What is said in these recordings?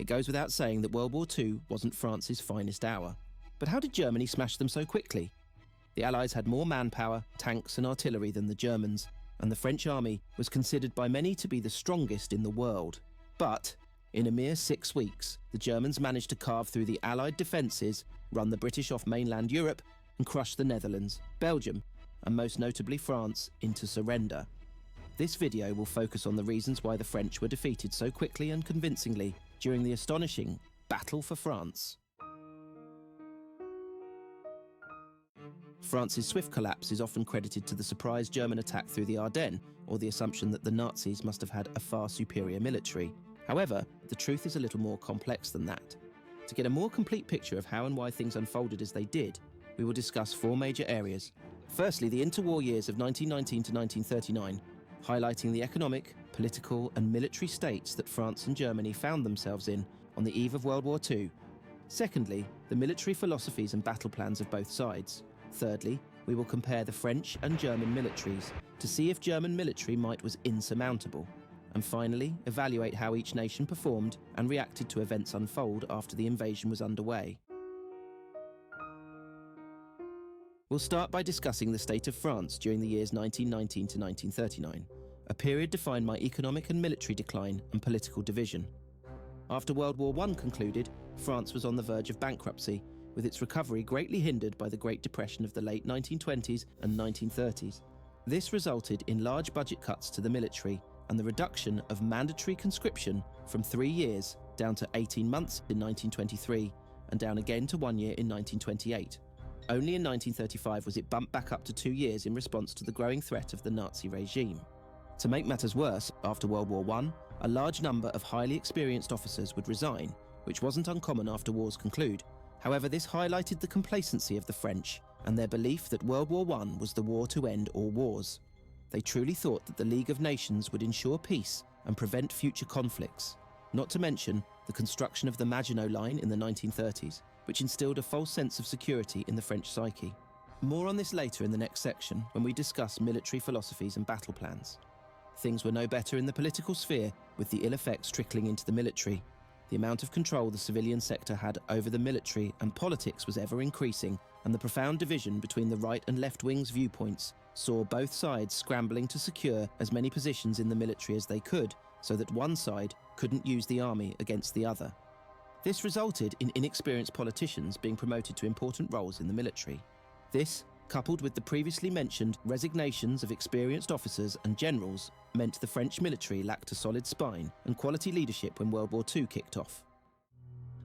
It goes without saying that World War II wasn't France's finest hour. But how did Germany smash them so quickly? The Allies had more manpower, tanks and artillery than the Germans, and the French army was considered by many to be the strongest in the world. But in a mere 6 weeks, the Germans managed to carve through the Allied defences, run the British off mainland Europe, and crush the Netherlands, Belgium, and most notably France, into surrender. This video will focus on the reasons why the French were defeated so quickly and convincingly during the astonishing Battle for France. France's swift collapse is often credited to the surprise German attack through the Ardennes, or the assumption that the Nazis must have had a far superior military. However, the truth is a little more complex than that. To get a more complete picture of how and why things unfolded as they did, we will discuss 4 major areas. Firstly, the interwar years of 1919 to 1939, highlighting the economic, political and military states that France and Germany found themselves in on the eve of World War II. Secondly, the military philosophies and battle plans of both sides. Thirdly, we will compare the French and German militaries to see if German military might was insurmountable. And finally, evaluate how each nation performed and reacted to events unfold after the invasion was underway. We'll start by discussing the state of France during the years 1919 to 1939, a period defined by economic and military decline and political division. After World War I concluded, France was on the verge of bankruptcy, with its recovery greatly hindered by the Great Depression of the late 1920s and 1930s. This resulted in large budget cuts to the military and the reduction of mandatory conscription from 3 years down to 18 months in 1923 and down again to 1 year in 1928. Only in 1935 was it bumped back up to 2 years in response to the growing threat of the Nazi regime. To make matters worse, after World War I, a large number of highly experienced officers would resign, which wasn't uncommon after wars conclude. However, this highlighted the complacency of the French and their belief that World War I was the war to end all wars. They truly thought that the League of Nations would ensure peace and prevent future conflicts, not to mention the construction of the Maginot Line in the 1930s, which instilled a false sense of security in the French psyche. More on this later in the next section when we discuss military philosophies and battle plans. Things were no better in the political sphere, with the ill effects trickling into the military. The amount of control the civilian sector had over the military and politics was ever increasing, and the profound division between the right and left wings' viewpoints saw both sides scrambling to secure as many positions in the military as they could, so that one side couldn't use the army against the other. This resulted in inexperienced politicians being promoted to important roles in the military. This, coupled with the previously mentioned resignations of experienced officers and generals, meant the French military lacked a solid spine and quality leadership when World War II kicked off.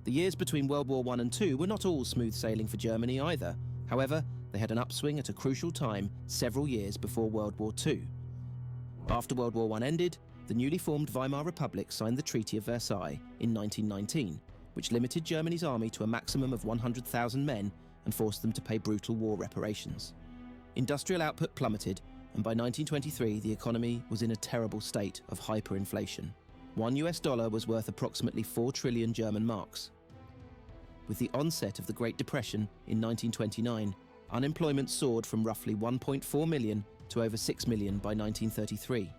The years between World War I and II were not all smooth sailing for Germany either. However, they had an upswing at a crucial time several years before World War II. After World War I ended, the newly formed Weimar Republic signed the Treaty of Versailles in 1919, which limited Germany's army to a maximum of 100,000 men and forced them to pay brutal war reparations. Industrial output plummeted, and by 1923 the economy was in a terrible state of hyperinflation. $1 was worth approximately 4 trillion German marks. With the onset of the Great Depression in 1929, unemployment soared from roughly 1.4 million to over 6 million by 1933.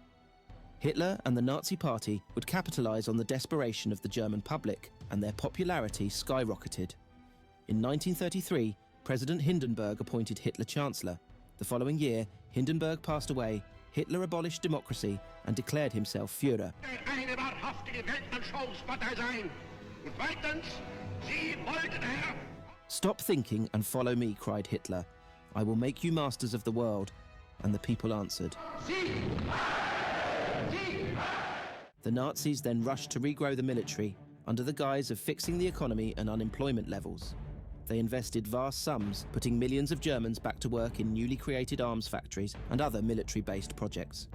Hitler and the Nazi Party would capitalise on the desperation of the German public, and their popularity skyrocketed. In 1933, President Hindenburg appointed Hitler Chancellor. The following year, Hindenburg passed away, Hitler abolished democracy and declared himself Führer. Eine wahrhaftige Weltanschauungspartei sein. Und zweitens, Sie wollten, Herr... "Stop thinking and follow me," cried Hitler. "I will make you masters of the world." And the people answered. Sieg! Sieg! The Nazis then rushed to regrow the military under the guise of fixing the economy and unemployment levels. They invested vast sums, putting millions of Germans back to work in newly created arms factories and other military-based projects.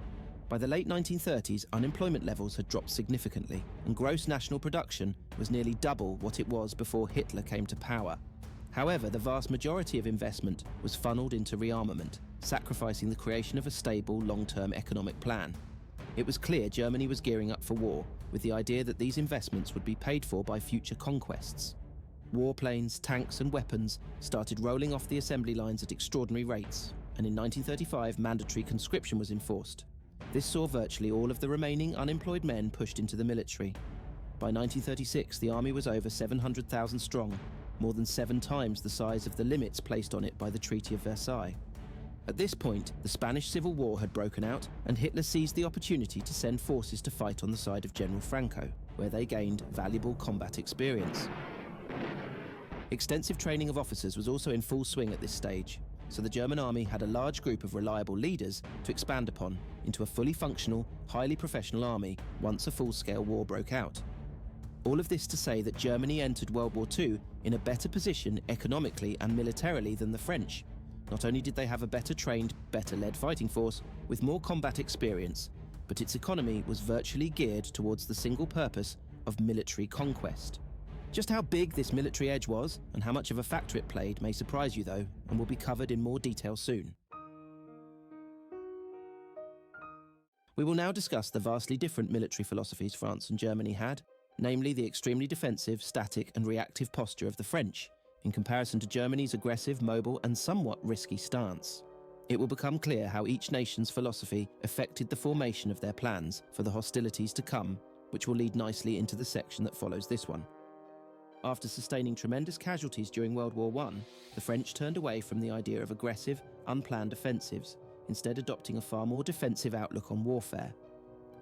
By the late 1930s, unemployment levels had dropped significantly, and gross national production was nearly double what it was before Hitler came to power. However, the vast majority of investment was funneled into rearmament, sacrificing the creation of a stable, long-term economic plan. It was clear Germany was gearing up for war, with the idea that these investments would be paid for by future conquests. Warplanes, tanks and weapons started rolling off the assembly lines at extraordinary rates, and in 1935 mandatory conscription was enforced. This saw virtually all of the remaining unemployed men pushed into the military. By 1936, the army was over 700,000 strong, more than 7 times the size of the limits placed on it by the Treaty of Versailles. At this point, the Spanish Civil War had broken out, and Hitler seized the opportunity to send forces to fight on the side of General Franco, where they gained valuable combat experience. Extensive training of officers was also in full swing at this stage, so the German army had a large group of reliable leaders to expand upon into a fully functional, highly professional army once a full-scale war broke out. All of this to say that Germany entered World War II in a better position economically and militarily than the French. Not only did they have a better trained, better led fighting force with more combat experience, but its economy was virtually geared towards the single purpose of military conquest. Just how big this military edge was and how much of a factor it played may surprise you though, and will be covered in more detail soon. We will now discuss the vastly different military philosophies France and Germany had, namely the extremely defensive, static and reactive posture of the French, in comparison to Germany's aggressive, mobile and somewhat risky stance. It will become clear how each nation's philosophy affected the formation of their plans for the hostilities to come, which will lead nicely into the section that follows this one. After sustaining tremendous casualties during World War I, the French turned away from the idea of aggressive, unplanned offensives, instead adopting a far more defensive outlook on warfare.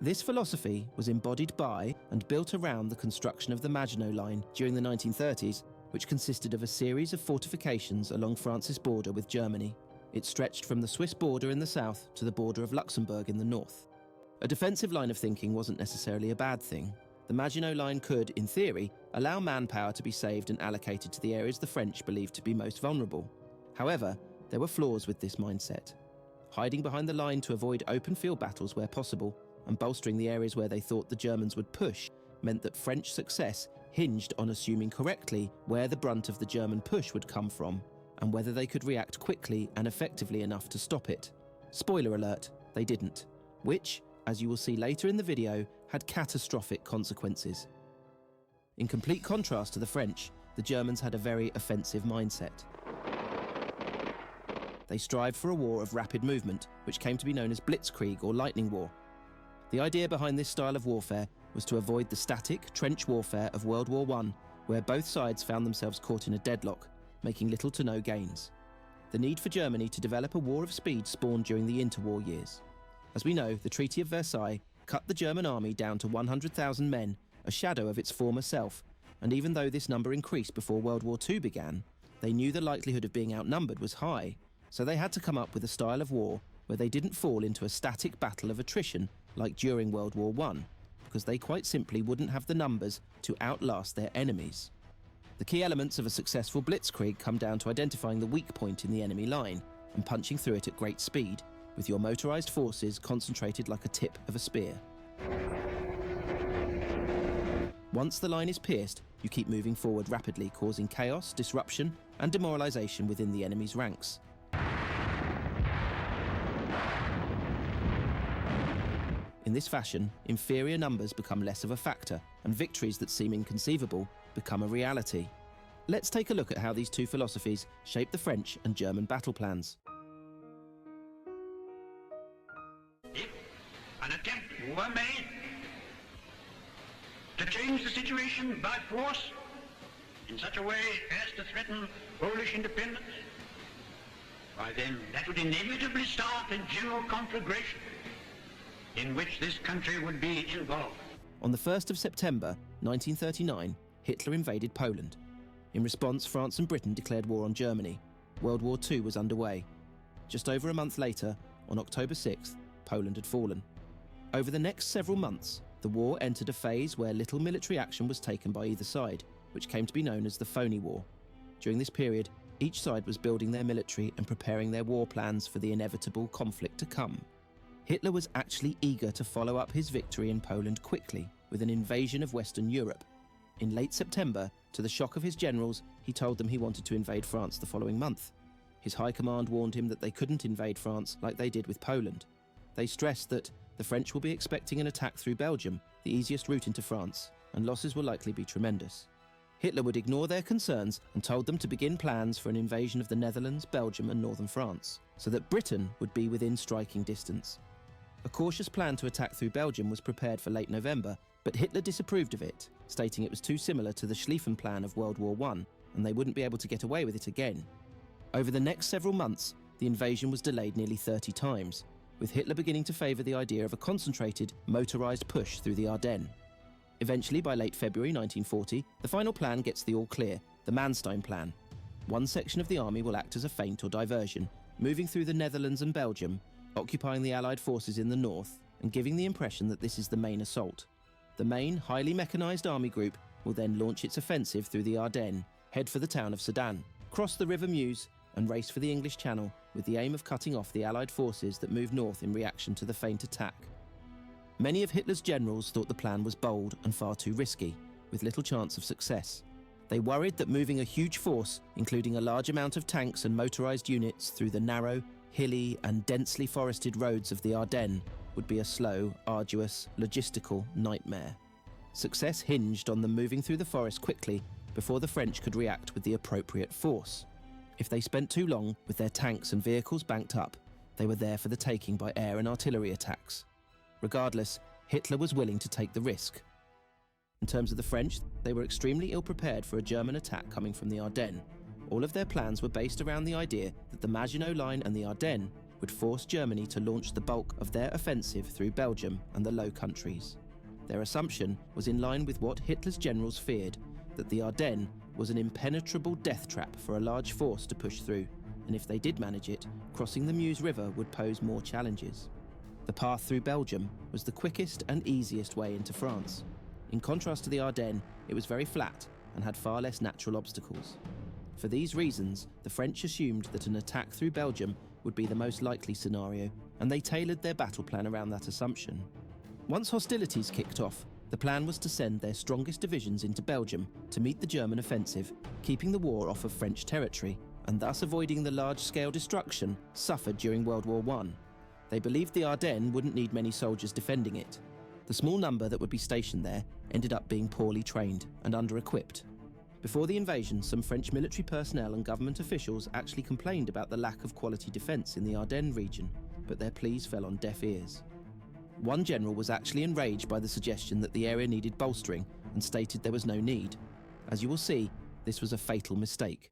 This philosophy was embodied by and built around the construction of the Maginot Line during the 1930s, which consisted of a series of fortifications along France's border with Germany. It stretched from the Swiss border in the south to the border of Luxembourg in the north. A defensive line of thinking wasn't necessarily a bad thing. The Maginot Line could, in theory, allow manpower to be saved and allocated to the areas the French believed to be most vulnerable. However, there were flaws with this mindset. Hiding behind the line to avoid open field battles where possible, and bolstering the areas where they thought the Germans would push, meant that French success hinged on assuming correctly where the brunt of the German push would come from, and whether they could react quickly and effectively enough to stop it. Spoiler alert, they didn't, which, as you will see later in the video, had catastrophic consequences. In complete contrast to the French, the Germans had a very offensive mindset. They strived for a war of rapid movement, which came to be known as blitzkrieg or lightning war. The idea behind this style of warfare was to avoid the static, trench warfare of World War I, where both sides found themselves caught in a deadlock, making little to no gains. The need for Germany to develop a war of speed spawned during the interwar years. As we know, the Treaty of Versailles cut the German army down to 100,000 men, a shadow of its former self, and even though this number increased before World War II began, they knew the likelihood of being outnumbered was high, so they had to come up with a style of war where they didn't fall into a static battle of attrition like during World War I, because they quite simply wouldn't have the numbers to outlast their enemies. The key elements of a successful blitzkrieg come down to identifying the weak point in the enemy line and punching through it at great speed, with your motorized forces concentrated like a tip of a spear. Once the line is pierced, you keep moving forward rapidly, causing chaos, disruption, and demoralization within the enemy's ranks. In this fashion, inferior numbers become less of a factor, and victories that seem inconceivable become a reality. Let's take a look at how these two philosophies shaped the French and German battle plans. If an attempt were made to change the situation by force in such a way as to threaten Polish independence, why then that would inevitably start a general conflagration in which this country would be involved. On the 1st of September 1939, Hitler invaded Poland. In response, France and Britain declared war on Germany. World War II was underway. Just over a month later, on October 6th, Poland had fallen. Over the next several months, the war entered a phase where little military action was taken by either side, which came to be known as the Phony War. During this period, each side was building their military and preparing their war plans for the inevitable conflict to come. Hitler was actually eager to follow up his victory in Poland quickly with an invasion of Western Europe. In late September, to the shock of his generals, he told them he wanted to invade France the following month. His high command warned him that they couldn't invade France like they did with Poland. They stressed that the French will be expecting an attack through Belgium, the easiest route into France, and losses will likely be tremendous. Hitler would ignore their concerns and told them to begin plans for an invasion of the Netherlands, Belgium and northern France, so that Britain would be within striking distance. A cautious plan to attack through Belgium was prepared for late November, But Hitler disapproved of it, stating it was too similar to the Schlieffen Plan of World War I, and they wouldn't be able to get away with it again. Over the next several months, the invasion was delayed nearly 30 times, with Hitler beginning to favour the idea of a concentrated, motorised push through the Ardennes. Eventually, by late February 1940, the final plan gets the all-clear, the Manstein Plan. One section of the army will act as a feint or diversion, moving through the Netherlands and Belgium, occupying the Allied forces in the north, and giving the impression that this is the main assault. The main, highly mechanised army group will then launch its offensive through the Ardennes, head for the town of Sedan, cross the River Meuse, and race for the English Channel with the aim of cutting off the Allied forces that moved north in reaction to the feint attack. Many of Hitler's generals thought the plan was bold and far too risky, with little chance of success. They worried that moving a huge force, including a large amount of tanks and motorised units through the narrow, hilly and densely forested roads of the Ardennes would be a slow, arduous, logistical nightmare. Success hinged on them moving through the forest quickly before the French could react with the appropriate force. If they spent too long with their tanks and vehicles banked up, they were there for the taking by air and artillery attacks. Regardless, Hitler was willing to take the risk. In terms of the French, they were extremely ill-prepared for a German attack coming from the Ardennes. All of their plans were based around the idea that the Maginot Line and the Ardennes would force Germany to launch the bulk of their offensive through Belgium and the Low Countries. Their assumption was in line with what Hitler's generals feared, that the Ardennes was an impenetrable death trap for a large force to push through, and if they did manage it, crossing the Meuse River would pose more challenges. The path through Belgium was the quickest and easiest way into France. In contrast to the Ardennes, it was very flat and had far less natural obstacles. For these reasons, the French assumed that an attack through Belgium would be the most likely scenario, and they tailored their battle plan around that assumption. Once hostilities kicked off, the plan was to send their strongest divisions into Belgium to meet the German offensive, keeping the war off of French territory, and thus avoiding the large-scale destruction suffered during World War I. They believed the Ardennes wouldn't need many soldiers defending it. The small number that would be stationed there ended up being poorly trained and under-equipped. Before the invasion, some French military personnel and government officials actually complained about the lack of quality defence in the Ardennes region, but their pleas fell on deaf ears. One general was actually enraged by the suggestion that the area needed bolstering and stated there was no need. As you will see, this was a fatal mistake.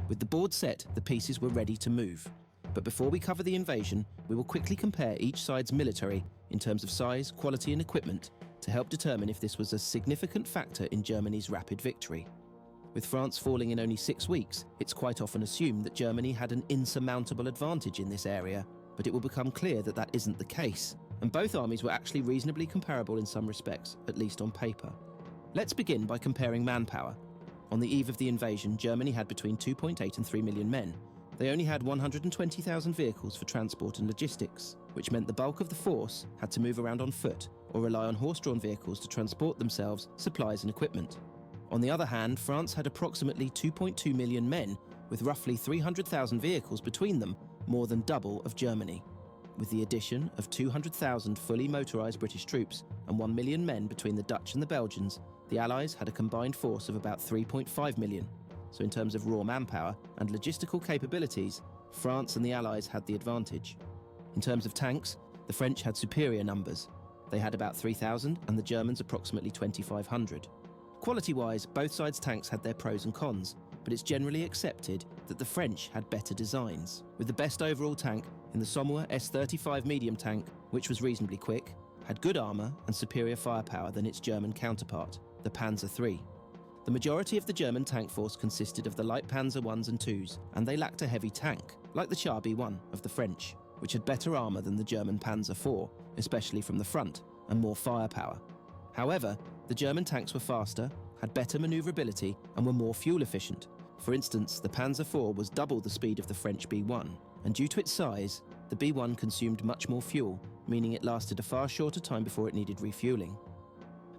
With the board set, the pieces were ready to move. But before we cover the invasion, we will quickly compare each side's military in terms of size, quality and equipment to help determine if this was a significant factor in Germany's rapid victory. With France falling in only 6 weeks, it's quite often assumed that Germany had an insurmountable advantage in this area, but it will become clear that that isn't the case, and both armies were actually reasonably comparable in some respects, at least on paper. Let's begin by comparing manpower. On the eve of the invasion, Germany had between 2.8 and 3 million men. They only had 120,000 vehicles for transport and logistics, which meant the bulk of the force had to move around on foot or rely on horse-drawn vehicles to transport themselves, supplies and equipment. On the other hand, France had approximately 2.2 million men, with roughly 300,000 vehicles between them, more than double of Germany. With the addition of 200,000 fully motorised British troops and 1 million men between the Dutch and the Belgians, the Allies had a combined force of about 3.5 million. So in terms of raw manpower and logistical capabilities, France and the Allies had the advantage. In terms of tanks, the French had superior numbers. They had about 3,000 and the Germans approximately 2,500. Quality-wise, both sides' tanks had their pros and cons, but it's generally accepted that the French had better designs, with the best overall tank in the Somme S-35 medium tank, which was reasonably quick, had good armour and superior firepower than its German counterpart, the Panzer III. The majority of the German tank force consisted of the light Panzer Is and IIs, and they lacked a heavy tank, like the Char B1 of the French, which had better armour than the German Panzer IV, especially from the front, and more firepower. However, the German tanks were faster, had better manoeuvrability, and were more fuel efficient. For instance, the Panzer IV was double the speed of the French B1, and due to its size, the B1 consumed much more fuel, meaning it lasted a far shorter time before it needed refuelling.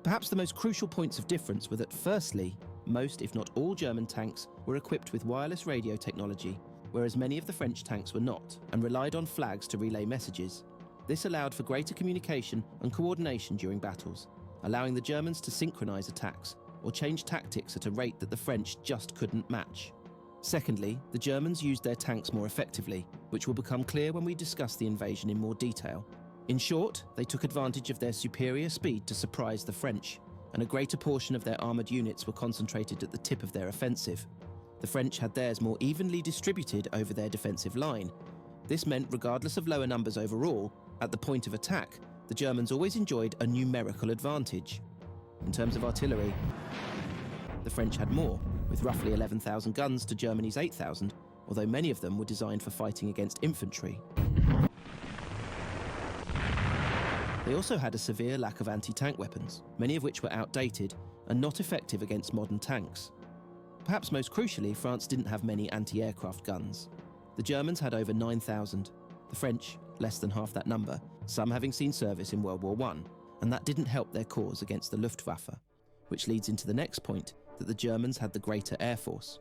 Perhaps the most crucial points of difference were that firstly, most if not all German tanks were equipped with wireless radio technology, whereas many of the French tanks were not, and relied on flags to relay messages. This allowed for greater communication and coordination during battles, allowing the Germans to synchronise attacks or change tactics at a rate that the French just couldn't match. Secondly, the Germans used their tanks more effectively, which will become clear when we discuss the invasion in more detail. In short, they took advantage of their superior speed to surprise the French, and a greater portion of their armoured units were concentrated at the tip of their offensive. The French had theirs more evenly distributed over their defensive line. This meant, regardless of lower numbers overall, at the point of attack, the Germans always enjoyed a numerical advantage. In terms of artillery, the French had more, with roughly 11,000 guns to Germany's 8,000, although many of them were designed for fighting against infantry. They also had a severe lack of anti-tank weapons, many of which were outdated and not effective against modern tanks. Perhaps most crucially, France didn't have many anti-aircraft guns. The Germans had over 9,000, the French less than half that number, some having seen service in World War I, and that didn't help their cause against the Luftwaffe, which leads into the next point, that the Germans had the greater air force.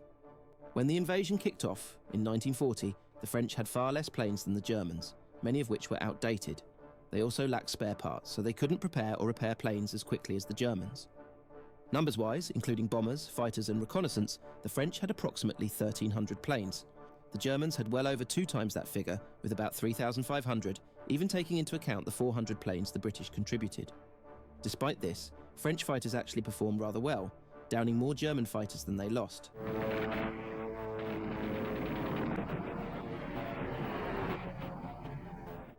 When the invasion kicked off in 1940, the French had far less planes than the Germans, many of which were outdated. They also lacked spare parts, so they couldn't prepare or repair planes as quickly as the Germans. Numbers-wise, including bombers, fighters and reconnaissance, the French had approximately 1,300 planes. The Germans had well over 2 times that figure, with about 3,500, even taking into account the 400 planes the British contributed. Despite this, French fighters actually performed rather well, downing more German fighters than they lost.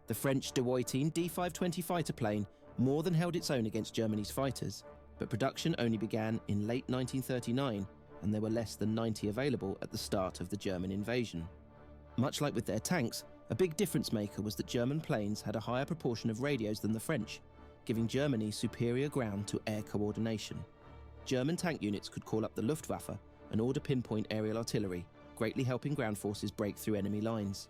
The French De Woitien D-520 fighter plane more than held its own against Germany's fighters, but production only began in late 1939, and there were less than 90 available at the start of the German invasion. Much like with their tanks, a big difference maker was that German planes had a higher proportion of radios than the French, giving Germany superior ground-to-air coordination. German tank units could call up the Luftwaffe and order pinpoint aerial artillery, greatly helping ground forces break through enemy lines.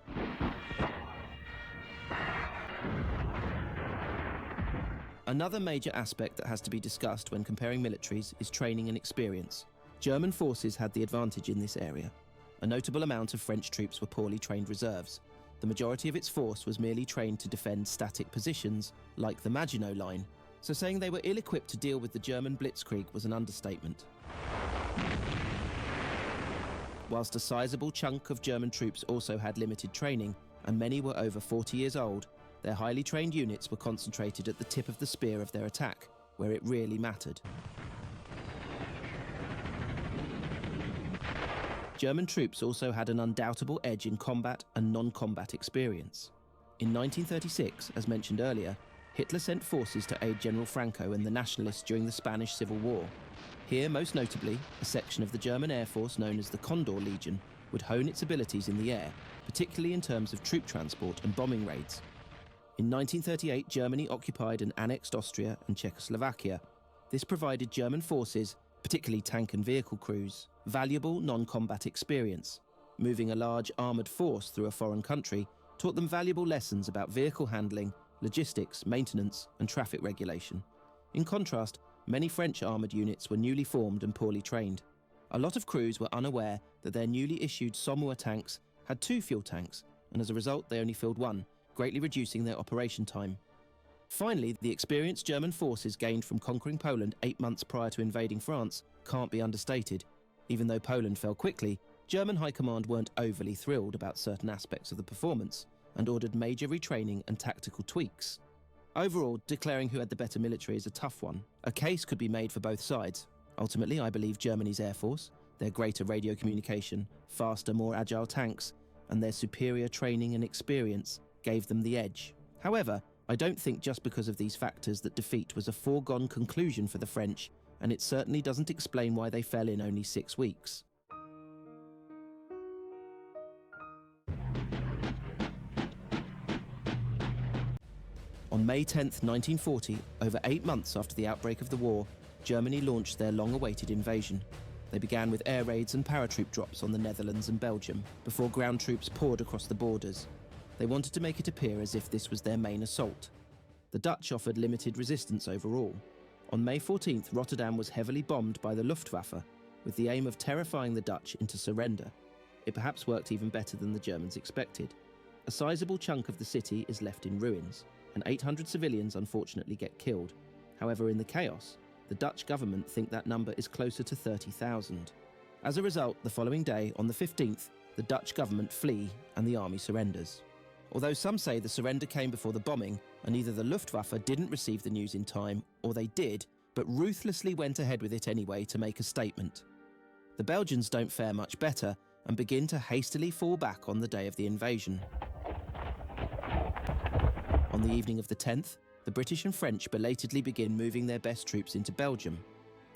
Another major aspect that has to be discussed when comparing militaries is training and experience. German forces had the advantage in this area. A notable amount of French troops were poorly trained reserves. The majority of its force was merely trained to defend static positions, like the Maginot Line, so saying they were ill-equipped to deal with the German blitzkrieg was an understatement. Whilst a sizable chunk of German troops also had limited training, and many were over 40 years old, their highly trained units were concentrated at the tip of the spear of their attack, where it really mattered. German troops also had an undoubtable edge in combat and non-combat experience. In 1936, as mentioned earlier, Hitler sent forces to aid General Franco and the Nationalists during the Spanish Civil War. Here, most notably, a section of the German Air Force known as the Condor Legion would hone its abilities in the air, particularly in terms of troop transport and bombing raids. In 1938, Germany occupied and annexed Austria and Czechoslovakia. This provided German forces, particularly tank and vehicle crews, valuable non-combat experience. Moving a large armoured force through a foreign country taught them valuable lessons about vehicle handling, logistics, maintenance and traffic regulation. In contrast, many French armoured units were newly formed and poorly trained. A lot of crews were unaware that their newly issued Sommeur tanks had 2 fuel tanks, and as a result they only filled 1, greatly reducing their operation time. Finally, the experience German forces gained from conquering Poland 8 months prior to invading France can't be understated. Even though Poland fell quickly, German High Command weren't overly thrilled about certain aspects of the performance and ordered major retraining and tactical tweaks. Overall, declaring who had the better military is a tough one. A case could be made for both sides. Ultimately, I believe Germany's Air Force, their greater radio communication, faster, more agile tanks, and their superior training and experience gave them the edge. However, I don't think just because of these factors that defeat was a foregone conclusion for the French, and it certainly doesn't explain why they fell in only 6 weeks. On May 10, 1940, over 8 months after the outbreak of the war, Germany launched their long-awaited invasion. They began with air raids and paratroop drops on the Netherlands and Belgium, before ground troops poured across the borders. They wanted to make it appear as if this was their main assault. The Dutch offered limited resistance overall. On May 14th, Rotterdam was heavily bombed by the Luftwaffe, with the aim of terrifying the Dutch into surrender. It perhaps worked even better than the Germans expected. A sizable chunk of the city is left in ruins, and 800 civilians unfortunately get killed. However, in the chaos, the Dutch government think that number is closer to 30,000. As a result, the following day, on the 15th, the Dutch government flee and the army surrenders. Although some say the surrender came before the bombing, and either the Luftwaffe didn't receive the news in time, or they did, but ruthlessly went ahead with it anyway to make a statement. The Belgians don't fare much better and begin to hastily fall back on the day of the invasion. On the evening of the 10th, the British and French belatedly begin moving their best troops into Belgium.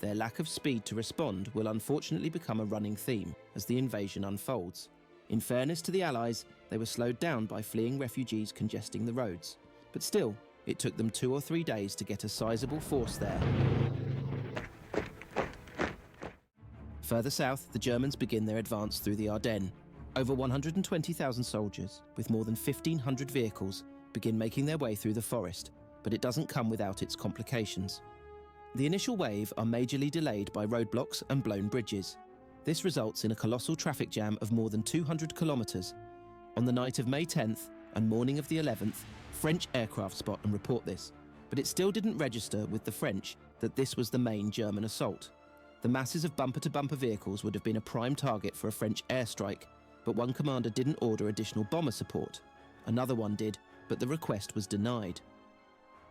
Their lack of speed to respond will unfortunately become a running theme as the invasion unfolds. In fairness to the Allies, they were slowed down by fleeing refugees congesting the roads. But still, it took them 2 or 3 days to get a sizable force there. Further south, the Germans begin their advance through the Ardennes. Over 120,000 soldiers, with more than 1,500 vehicles, begin making their way through the forest, but it doesn't come without its complications. The initial wave are majorly delayed by roadblocks and blown bridges. This results in a colossal traffic jam of more than 200 kilometres. On the night of May 10th and morning of the 11th, French aircraft spot and report this, but it still didn't register with the French that this was the main German assault. The masses of bumper-to-bumper vehicles would have been a prime target for a French airstrike, but one commander didn't order additional bomber support. Another one did, but the request was denied.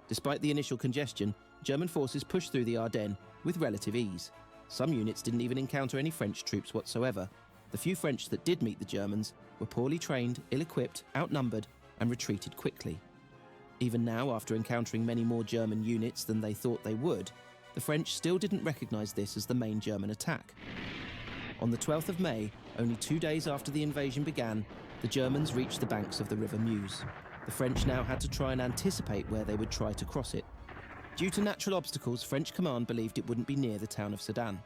Despite the initial congestion, German forces pushed through the Ardennes with relative ease. Some units didn't even encounter any French troops whatsoever. The few French that did meet the Germans were poorly trained, ill-equipped, outnumbered, and retreated quickly. Even now, after encountering many more German units than they thought they would, the French still didn't recognise this as the main German attack. On the 12th of May, only 2 days after the invasion began, the Germans reached the banks of the River Meuse. The French now had to try and anticipate where they would try to cross it. Due to natural obstacles, French command believed it wouldn't be near the town of Sedan.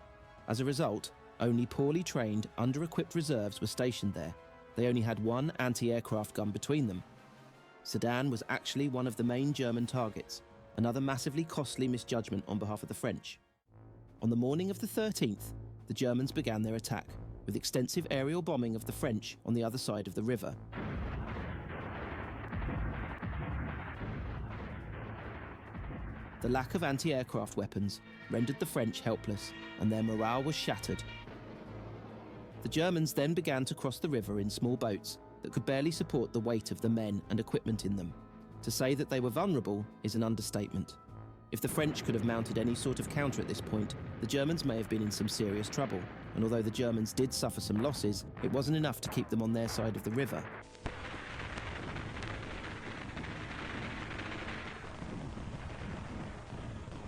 As a result, only poorly trained, under-equipped reserves were stationed there. They only had one anti-aircraft gun between them. Sedan was actually one of the main German targets, another massively costly misjudgment on behalf of the French. On the morning of the 13th, the Germans began their attack, with extensive aerial bombing of the French on the other side of the river. The lack of anti-aircraft weapons rendered the French helpless, and their morale was shattered. The Germans then began to cross the river in small boats that could barely support the weight of the men and equipment in them. To say that they were vulnerable is an understatement. If the French could have mounted any sort of counter at this point, the Germans may have been in some serious trouble, and although the Germans did suffer some losses, it wasn't enough to keep them on their side of the river.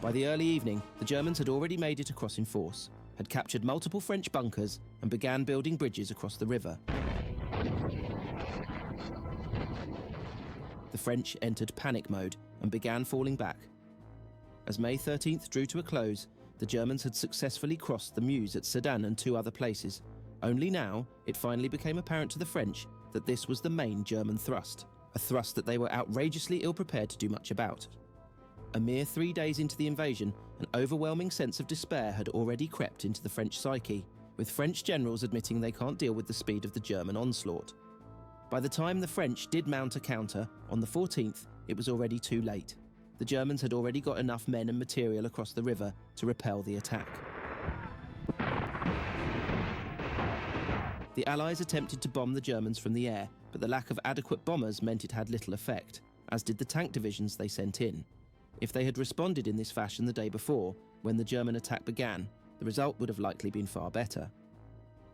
By the early evening, the Germans had already made it across in force, had captured multiple French bunkers, and began building bridges across the river. The French entered panic mode and began falling back. As May 13th drew to a close, the Germans had successfully crossed the Meuse at Sedan and 2 other places. Only now, it finally became apparent to the French that this was the main German thrust, a thrust that they were outrageously ill-prepared to do much about. A mere 3 days into the invasion, an overwhelming sense of despair had already crept into the French psyche, with French generals admitting they can't deal with the speed of the German onslaught. By the time the French did mount a counter, on the 14th, it was already too late. The Germans had already got enough men and material across the river to repel the attack. The Allies attempted to bomb the Germans from the air, but the lack of adequate bombers meant it had little effect, as did the tank divisions they sent in. If they had responded in this fashion the day before, when the German attack began, the result would have likely been far better.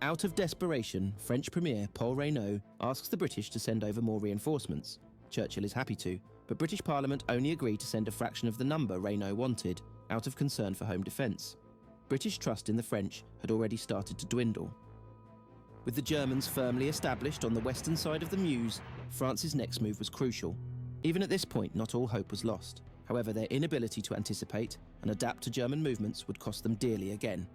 Out of desperation, French Premier Paul Reynaud asks the British to send over more reinforcements. Churchill is happy to, but British Parliament only agreed to send a fraction of the number Reynaud wanted, out of concern for home defence. British trust in the French had already started to dwindle. With the Germans firmly established on the western side of the Meuse, France's next move was crucial. Even at this point, not all hope was lost. However, their inability to anticipate and adapt to German movements would cost them dearly again.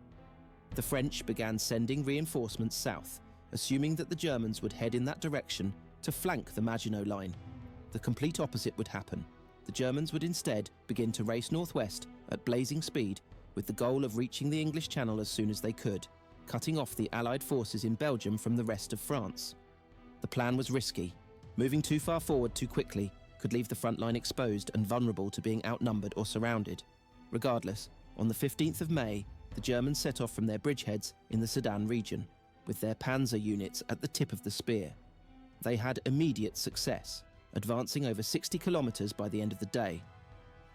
The French began sending reinforcements south, assuming that the Germans would head in that direction to flank the Maginot Line. The complete opposite would happen. The Germans would instead begin to race northwest at blazing speed, with the goal of reaching the English Channel as soon as they could, cutting off the Allied forces in Belgium from the rest of France. The plan was risky. Moving too far forward too quickly could leave the front line exposed and vulnerable to being outnumbered or surrounded. Regardless, on the 15th of May, the Germans set off from their bridgeheads in the Sedan region, with their panzer units at the tip of the spear. They had immediate success, advancing over 60 kilometres by the end of the day.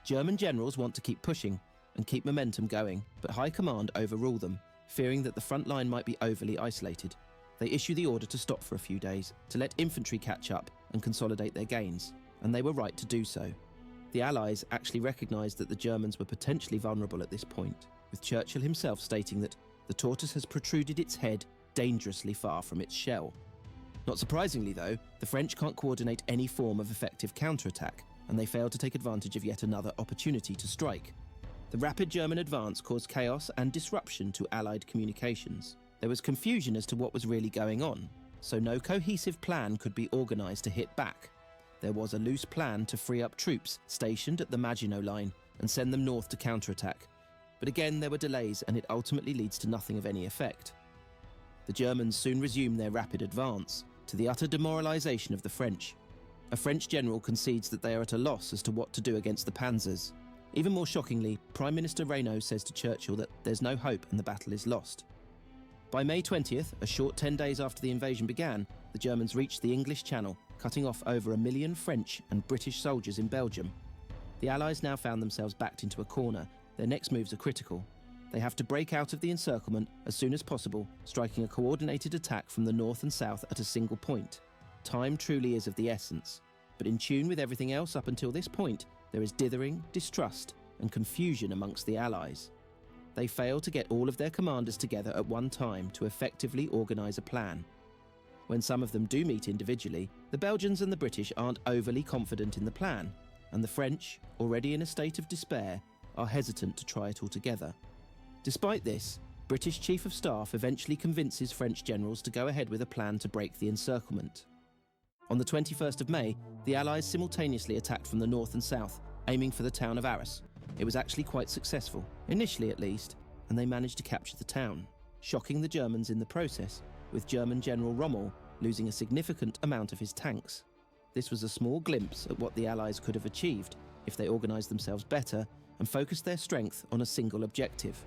German generals want to keep pushing and keep momentum going, but high command overrule them, fearing that the front line might be overly isolated. They issue the order to stop for a few days, to let infantry catch up and consolidate their gains, and they were right to do so. The Allies actually recognised that the Germans were potentially vulnerable at this point, with Churchill himself stating that the tortoise has protruded its head dangerously far from its shell. Not surprisingly though, the French can't coordinate any form of effective counterattack, and they failed to take advantage of yet another opportunity to strike. The rapid German advance caused chaos and disruption to Allied communications. There was confusion as to what was really going on, so no cohesive plan could be organised to hit back. There was a loose plan to free up troops stationed at the Maginot Line and send them north to counterattack. But again, there were delays and it ultimately leads to nothing of any effect. The Germans soon resume their rapid advance, to the utter demoralisation of the French. A French general concedes that they are at a loss as to what to do against the panzers. Even more shockingly, Prime Minister Reynaud says to Churchill that there's no hope and the battle is lost. By May 20th, a short 10 days after the invasion began, the Germans reached the English Channel, cutting off over 1 million French and British soldiers in Belgium. The Allies now found themselves backed into a corner. Their next moves are critical. They have to break out of the encirclement as soon as possible, striking a coordinated attack from the north and south at a single point. Time truly is of the essence, but in tune with everything else up until this point, there is dithering, distrust, and confusion amongst the Allies. They fail to get all of their commanders together at one time to effectively organise a plan. When some of them do meet individually, the Belgians and the British aren't overly confident in the plan, and the French, already in a state of despair, are hesitant to try it all together. Despite this, British Chief of Staff eventually convinces French generals to go ahead with a plan to break the encirclement. On the 21st of May, the Allies simultaneously attacked from the north and south, aiming for the town of Arras. It was actually quite successful, initially at least, and they managed to capture the town, shocking the Germans in the process, with German General Rommel losing a significant amount of his tanks. This was a small glimpse at what the Allies could have achieved if they organised themselves better and focused their strength on a single objective.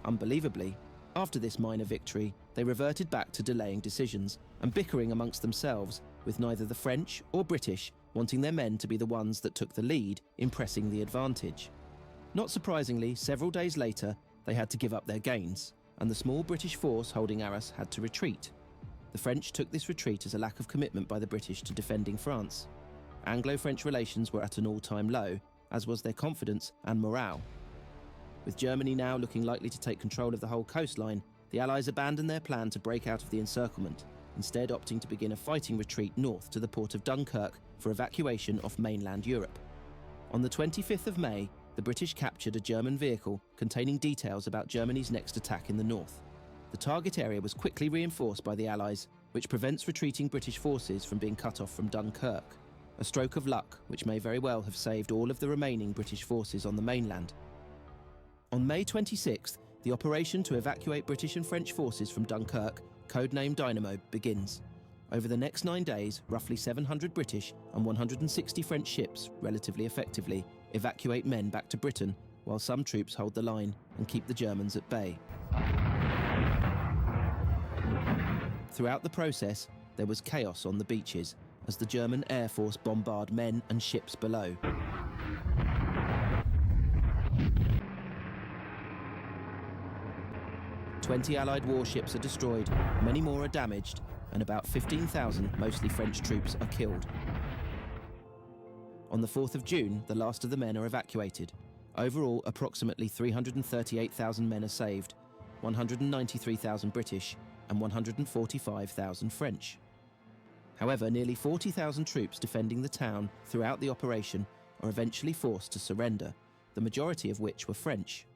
Unbelievably, after this minor victory, they reverted back to delaying decisions and bickering amongst themselves, with neither the French or British wanting their men to be the ones that took the lead in pressing the advantage. Not surprisingly, several days later, they had to give up their gains, and the small British force holding Arras had to retreat. The French took this retreat as a lack of commitment by the British to defending France. Anglo-French relations were at an all-time low, as was their confidence and morale. With Germany now looking likely to take control of the whole coastline, the Allies abandoned their plan to break out of the encirclement, instead opting to begin a fighting retreat north to the port of Dunkirk for evacuation off mainland Europe. On the 25th of May, the British captured a German vehicle containing details about Germany's next attack in the north. The target area was quickly reinforced by the Allies, which prevents retreating British forces from being cut off from Dunkirk. A stroke of luck which may very well have saved all of the remaining British forces on the mainland. On May 26th, the operation to evacuate British and French forces from Dunkirk, codenamed Dynamo, begins. Over the next 9 days, roughly 700 British and 160 French ships, relatively effectively, evacuate men back to Britain, while some troops hold the line and keep the Germans at bay. Throughout the process, there was chaos on the beaches as the German Air Force bombarded men and ships below. "20 Allied warships are destroyed, many more are damaged, and about 15,000, mostly French troops, are killed." On the 4th of June, the last of the men are evacuated. Overall, approximately 338,000 men are saved, 193,000 British and 145,000 French. However, nearly 40,000 troops defending the town throughout the operation are eventually forced to surrender, the majority of which were French.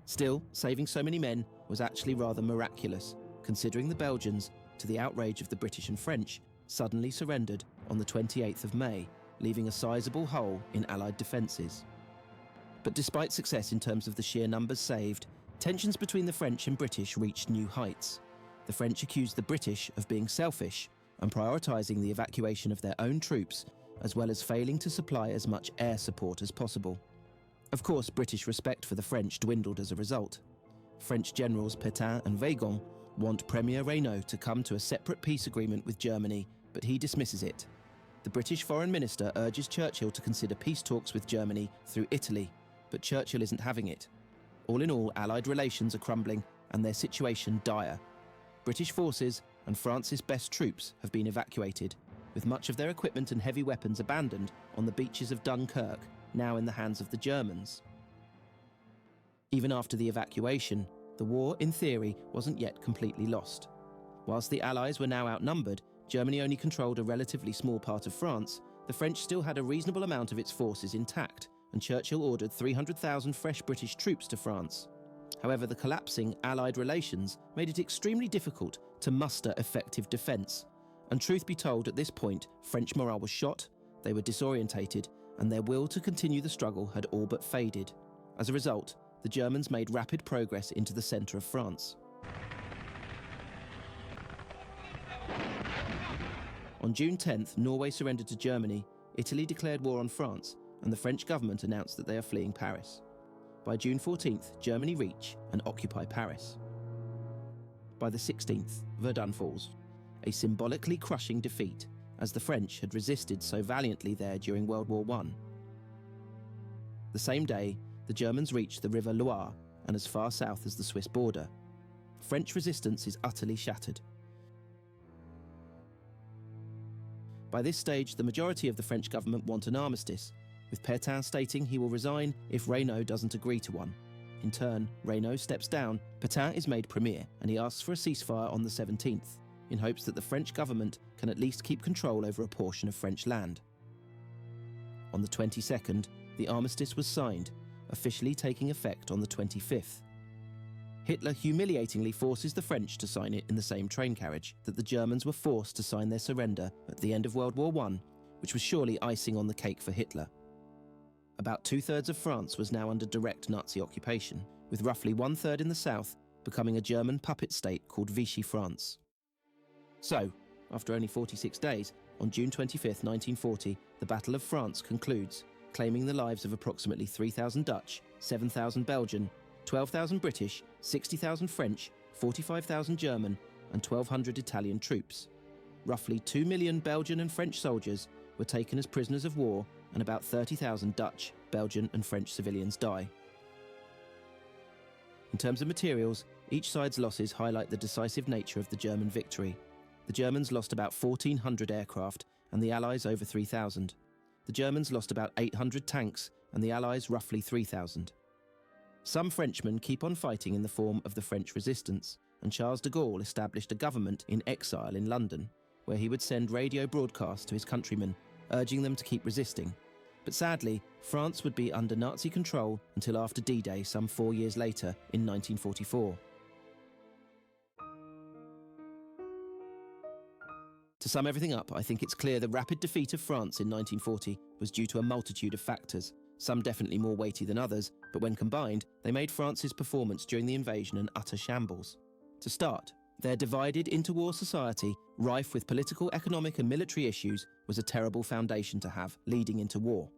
Still, saving so many men was actually rather miraculous, considering the Belgians, to the outrage of the British and French, suddenly surrendered on the 28th of May, leaving a sizable hole in Allied defences. But despite success in terms of the sheer numbers saved, tensions between the French and British reached new heights. The French accused the British of being selfish and prioritising the evacuation of their own troops, as well as failing to supply as much air support as possible. Of course, British respect for the French dwindled as a result. French generals Pétain and Weygand want Premier Reynaud to come to a separate peace agreement with Germany, but he dismisses it. The British Foreign Minister urges Churchill to consider peace talks with Germany through Italy, but Churchill isn't having it. All in all, Allied relations are crumbling and their situation dire. British forces and France's best troops have been evacuated, with much of their equipment and heavy weapons abandoned on the beaches of Dunkirk, now in the hands of the Germans. Even after the evacuation, the war, in theory, wasn't yet completely lost. Whilst the Allies were now outnumbered, Germany only controlled a relatively small part of France, the French still had a reasonable amount of its forces intact, and Churchill ordered 300,000 fresh British troops to France. However, the collapsing Allied relations made it extremely difficult to muster effective defence. And truth be told, at this point, French morale was shot, they were disorientated, and their will to continue the struggle had all but faded. As a result, the Germans made rapid progress into the centre of France. On June 10th, Norway surrendered to Germany, Italy declared war on France, and the French government announced that they are fleeing Paris. By June 14th, Germany reach and occupy Paris. By the 16th, Verdun falls, a symbolically crushing defeat, as the French had resisted so valiantly there during World War I. The same day, the Germans reach the River Loire and as far south as the Swiss border. French resistance is utterly shattered. By this stage, the majority of the French government want an armistice, with Pétain stating he will resign if Reynaud doesn't agree to one. In turn, Reynaud steps down, Pétain is made premier, and he asks for a ceasefire on the 17th, in hopes that the French government can at least keep control over a portion of French land. On the 22nd, the armistice was signed, officially taking effect on the 25th. Hitler humiliatingly forces the French to sign it in the same train carriage that the Germans were forced to sign their surrender at the end of World War I, which was surely icing on the cake for Hitler. About 2/3 of France was now under direct Nazi occupation, with roughly 1/3 in the south becoming a German puppet state called Vichy France. So, after only 46 days, on June 25, 1940, the Battle of France concludes, claiming the lives of approximately 3,000 Dutch, 7,000 Belgian, 12,000 British, 60,000 French, 45,000 German, and 1,200 Italian troops. Roughly 2 million Belgian and French soldiers were taken as prisoners of war, and about 30,000 Dutch, Belgian, and French civilians die. In terms of materials, each side's losses highlight the decisive nature of the German victory. The Germans lost about 1,400 aircraft, and the Allies over 3,000. The Germans lost about 800 tanks, and the Allies roughly 3,000. Some Frenchmen keep on fighting in the form of the French resistance, and Charles de Gaulle established a government in exile in London, where he would send radio broadcasts to his countrymen, urging them to keep resisting. But sadly, France would be under Nazi control until after D-Day some 4 years later in 1944. To sum everything up, I think it's clear the rapid defeat of France in 1940 was due to a multitude of factors, some definitely more weighty than others, but when combined, they made France's performance during the invasion an utter shambles. To start, their divided interwar society, rife with political, economic and military issues, was a terrible foundation to have leading into war.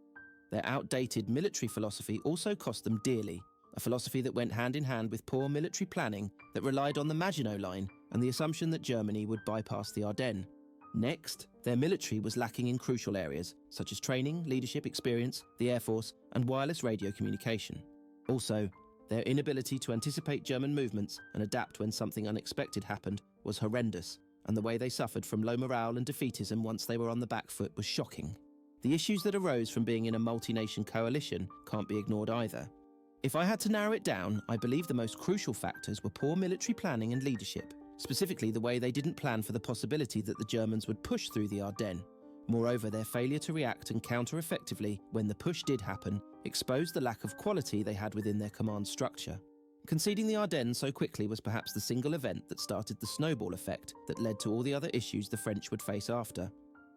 Their outdated military philosophy also cost them dearly, a philosophy that went hand in hand with poor military planning that relied on the Maginot Line and the assumption that Germany would bypass the Ardennes. Next, their military was lacking in crucial areas, such as training, leadership experience, the Air Force, and wireless radio communication. Also, their inability to anticipate German movements and adapt when something unexpected happened was horrendous, and the way they suffered from low morale and defeatism once they were on the back foot was shocking. The issues that arose from being in a multi-nation coalition can't be ignored either. If I had to narrow it down, I believe the most crucial factors were poor military planning and leadership, specifically the way they didn't plan for the possibility that the Germans would push through the Ardennes. Moreover, their failure to react and counter effectively when the push did happen exposed the lack of quality they had within their command structure. Conceding the Ardennes so quickly was perhaps the single event that started the snowball effect that led to all the other issues the French would face after.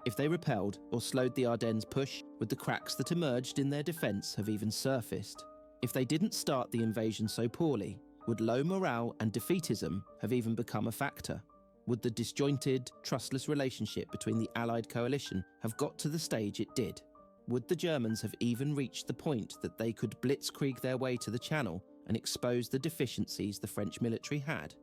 If they repelled or slowed the Ardennes push, would the cracks that emerged in their defence have even surfaced? If they didn't start the invasion so poorly, would low morale and defeatism have even become a factor? Would the disjointed, trustless relationship between the Allied coalition have got to the stage it did? Would the Germans have even reached the point that they could blitzkrieg their way to the Channel and expose the deficiencies the French military had?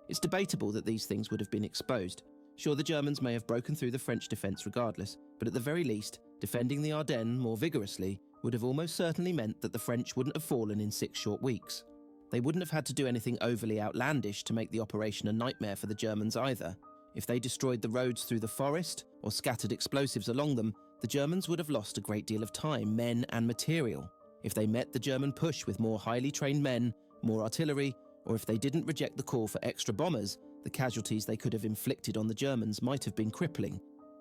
It's debatable that these things would have been exposed. Sure, the Germans may have broken through the French defence regardless, but at the very least, defending the Ardennes more vigorously would have almost certainly meant that the French wouldn't have fallen in 6 short weeks. They wouldn't have had to do anything overly outlandish to make the operation a nightmare for the Germans either. If they destroyed the roads through the forest or scattered explosives along them, the Germans would have lost a great deal of time, men and material. If they met the German push with more highly trained men, more artillery, or if they didn't reject the call for extra bombers, the casualties they could have inflicted on the Germans might have been crippling.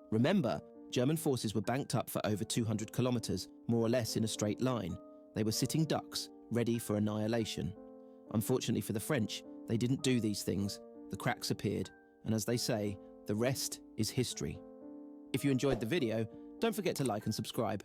Remember, German forces were banked up for over 200 kilometres, more or less in a straight line. They were sitting ducks, ready for annihilation. Unfortunately for the French, they didn't do these things. The cracks appeared, and as they say, the rest is history. If you enjoyed the video, don't forget to like and subscribe.